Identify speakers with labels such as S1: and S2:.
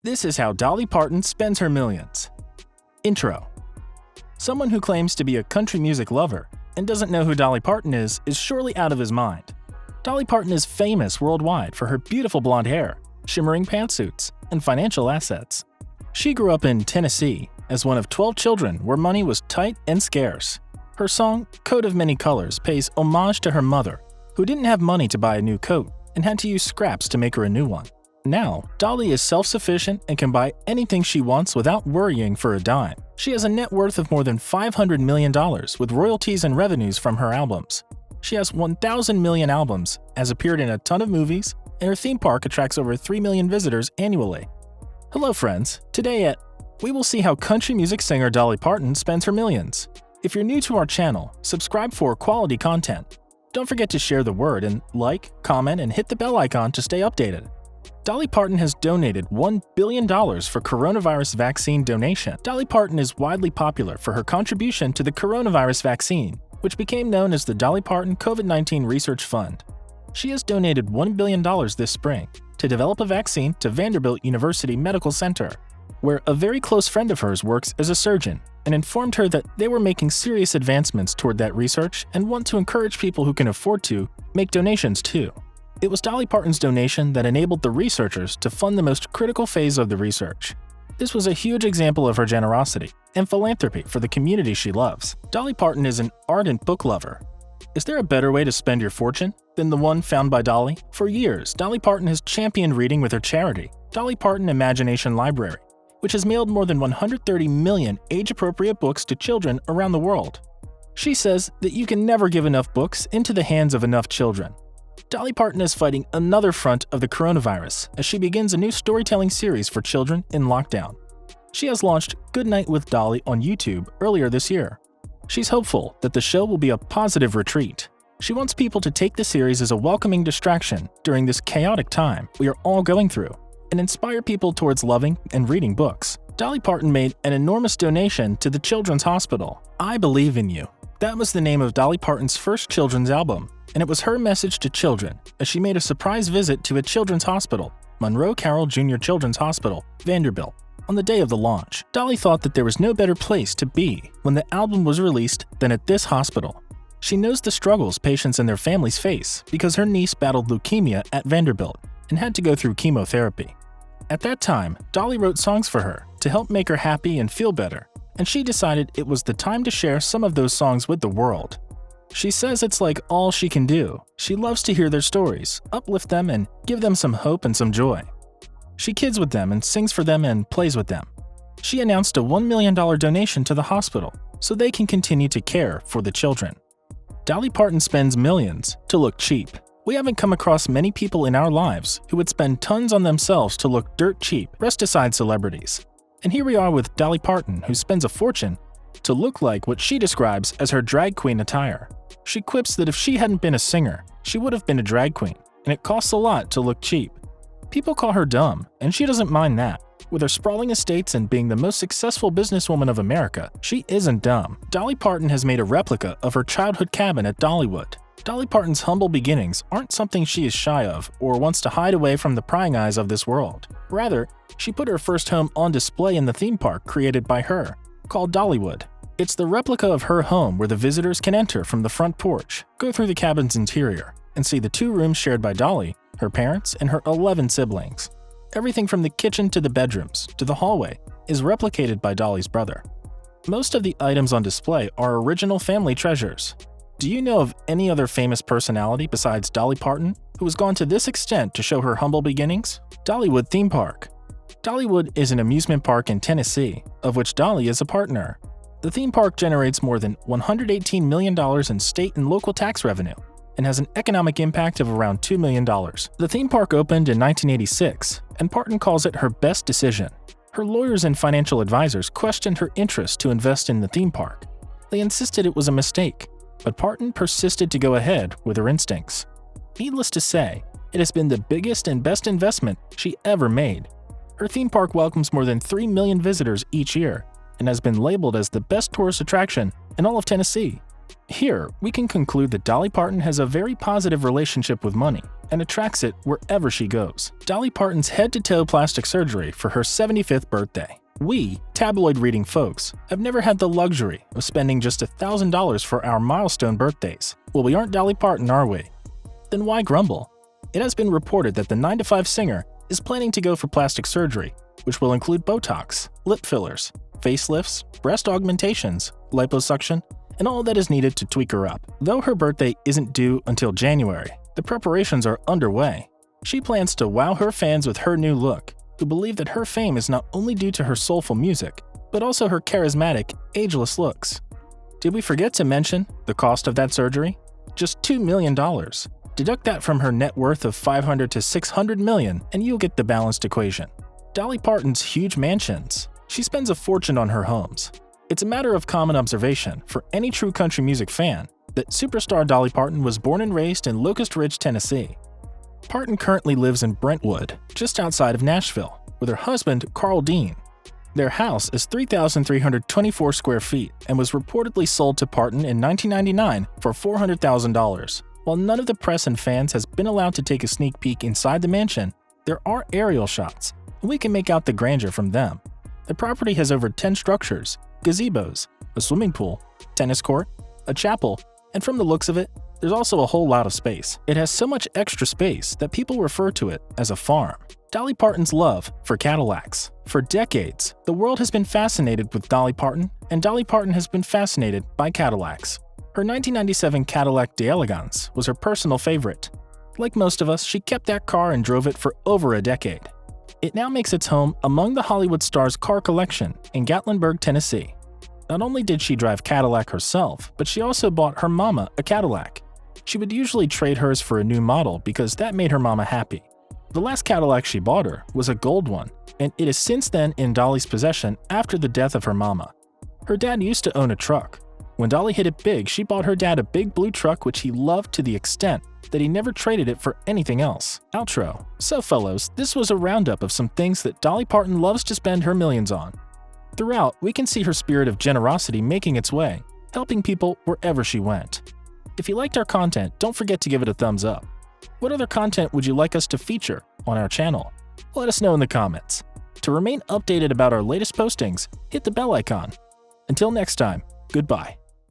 S1: This is how Dolly Parton spends her millions. Intro. Someone who claims to be a country music lover and doesn't know who Dolly Parton is surely out of his mind. Dolly Parton is famous worldwide for her beautiful blonde hair, shimmering pantsuits, and financial assets. She grew up in Tennessee as one of 12 children where money was tight and scarce. Her song, Coat of Many Colors, pays homage to her mother, who didn't have money to buy a new coat and had to use scraps to make her a new one. Now, Dolly is self-sufficient and can buy anything she wants without worrying for a dime. She has a net worth of more than $500 million with royalties and revenues from her albums. She has 1,000 million albums, has appeared in a ton of movies, and her theme park attracts over 3 million visitors annually. Hello friends, today we will see how country music singer Dolly Parton spends her millions. If you're new to our channel, subscribe for quality content. Don't forget to share the word and like, comment, and hit the bell icon to stay updated. Dolly Parton has donated $1 billion for coronavirus vaccine donation. Dolly Parton is widely popular for her contribution to the coronavirus vaccine, which became known as the Dolly Parton COVID-19 Research Fund. She has donated $1 billion this spring to develop a vaccine to Vanderbilt University Medical Center, where a very close friend of hers works as a surgeon, and informed her that they were making serious advancements toward that research and want to encourage people who can afford to make donations too. It was Dolly Parton's donation that enabled the researchers to fund the most critical phase of the research. This was a huge example of her generosity and philanthropy for the community she loves. Dolly Parton is an ardent book lover. Is there a better way to spend your fortune than the one found by Dolly? For years, Dolly Parton has championed reading with her charity, Dolly Parton Imagination Library, which has mailed more than 130 million age-appropriate books to children around the world. She says that you can never give enough books into the hands of enough children. Dolly Parton is fighting another front of the coronavirus as she begins a new storytelling series for children in lockdown. She has launched Good Night with Dolly on YouTube earlier this year. She's hopeful that the show will be a positive retreat. She wants people to take the series as a welcoming distraction during this chaotic time we are all going through and inspire people towards loving and reading books. Dolly Parton made an enormous donation to the Children's Hospital. I Believe in You. That was the name of Dolly Parton's first children's album, and it was her message to children as she made a surprise visit to a children's hospital, Monroe Carroll Jr. Children's Hospital, Vanderbilt, on the day of the launch. Dolly thought that there was no better place to be when the album was released than at this hospital. She knows the struggles patients and their families face because her niece battled leukemia at Vanderbilt and had to go through chemotherapy. At that time, Dolly wrote songs for her to help make her happy and feel better, and she decided it was the time to share some of those songs with the world. She says it's like all she can do. She loves to hear their stories, uplift them, and give them some hope and some joy. She kids with them and sings for them and plays with them. She announced a $1 million donation to the hospital so they can continue to care for the children. Dolly Parton spends millions to look cheap. We haven't come across many people in our lives who would spend tons on themselves to look dirt cheap, rest aside celebrities. And here we are with Dolly Parton, who spends a fortune to look like what she describes as her drag queen attire. She quips that if she hadn't been a singer, she would have been a drag queen, and it costs a lot to look cheap. People call her dumb, and she doesn't mind that. With her sprawling estates and being the most successful businesswoman of America, she isn't dumb. Dolly Parton has made a replica of her childhood cabin at Dollywood. Dolly Parton's humble beginnings aren't something she is shy of or wants to hide away from the prying eyes of this world. Rather, she put her first home on display in the theme park created by her, called DOLLYWOOD. It's the replica of her home where the visitors can enter from the front porch, go through the cabin's interior, and see the 2 rooms shared by Dolly, her parents, and her 11 siblings. Everything from the kitchen to the bedrooms to the hallway is replicated by Dolly's brother. Most of the items on display are original family treasures. Do you know of any other famous personality besides Dolly Parton who has gone to this extent to show her humble beginnings? Dollywood Theme Park. Dollywood is an amusement park in Tennessee, of which Dolly is a partner. The theme park generates more than $118 million in state and local tax revenue and has an economic impact of around $2 million. The theme park opened in 1986, and Parton calls it her best decision. Her lawyers and financial advisors questioned her interest to invest in the theme park. They insisted it was a mistake, but Parton persisted to go ahead with her instincts. Needless to say, it has been the biggest and best investment she ever made. Her theme park welcomes more than 3 million visitors each year and has been labeled as the best tourist attraction in all of Tennessee. Here, we can conclude that Dolly Parton has a very positive relationship with money and attracts it wherever she goes. Dolly Parton's head-to-toe plastic surgery for her 75th birthday. We, tabloid-reading folks, have never had the luxury of spending just $1,000 for our milestone birthdays. Well, we aren't Dolly Parton, are we? Then why grumble? It has been reported that the 9-to-5 singer is planning to go for plastic surgery, which will include Botox, lip fillers, facelifts, breast augmentations, liposuction, and all that is needed to tweak her up. Though her birthday isn't due until January, the preparations are underway. She plans to wow her fans with her new look, who believe that her fame is not only due to her soulful music, but also her charismatic, ageless looks. Did we forget to mention the cost of that surgery? Just $2 million. Deduct that from her net worth of $500 to $600 million, and you'll get the balanced equation. Dolly Parton's huge mansions. She spends a fortune on her homes. It's a matter of common observation for any true country music fan that superstar Dolly Parton was born and raised in Locust Ridge, Tennessee. Parton currently lives in Brentwood, just outside of Nashville, with her husband, Carl Dean. Their house is 3,324 square feet and was reportedly sold to Parton in 1999 for $400,000. While none of the press and fans has been allowed to take a sneak peek inside the mansion, there are aerial shots, and we can make out the grandeur from them. The property has over 10 structures, gazebos, a swimming pool, tennis court, a chapel, and from the looks of it, there's also a whole lot of space. It has so much extra space that people refer to it as a farm. Dolly Parton's love for Cadillacs. For decades, the world has been fascinated with Dolly Parton, and Dolly Parton has been fascinated by Cadillacs. Her 1997 Cadillac d'Elegance was her personal favorite. Like most of us, she kept that car and drove it for over a decade. It now makes its home among the Hollywood star's car collection in Gatlinburg, Tennessee. Not only did she drive Cadillac herself, but she also bought her mama a Cadillac. She would usually trade hers for a new model because that made her mama happy. The last Cadillac she bought her was a gold one, and it is since then in Dolly's possession after the death of her mama. Her dad used to own a truck. When Dolly hit it big, she bought her dad a big blue truck which he loved to the extent that he never traded it for anything else. Outro. So fellows, this was a roundup of some things that Dolly Parton loves to spend her millions on. Throughout, we can see her spirit of generosity making its way, helping people wherever she went. If you liked our content, don't forget to give it a thumbs up. What other content would you like us to feature on our channel? Let us know in the comments. To remain updated about our latest postings, hit the bell icon. Until next time, goodbye.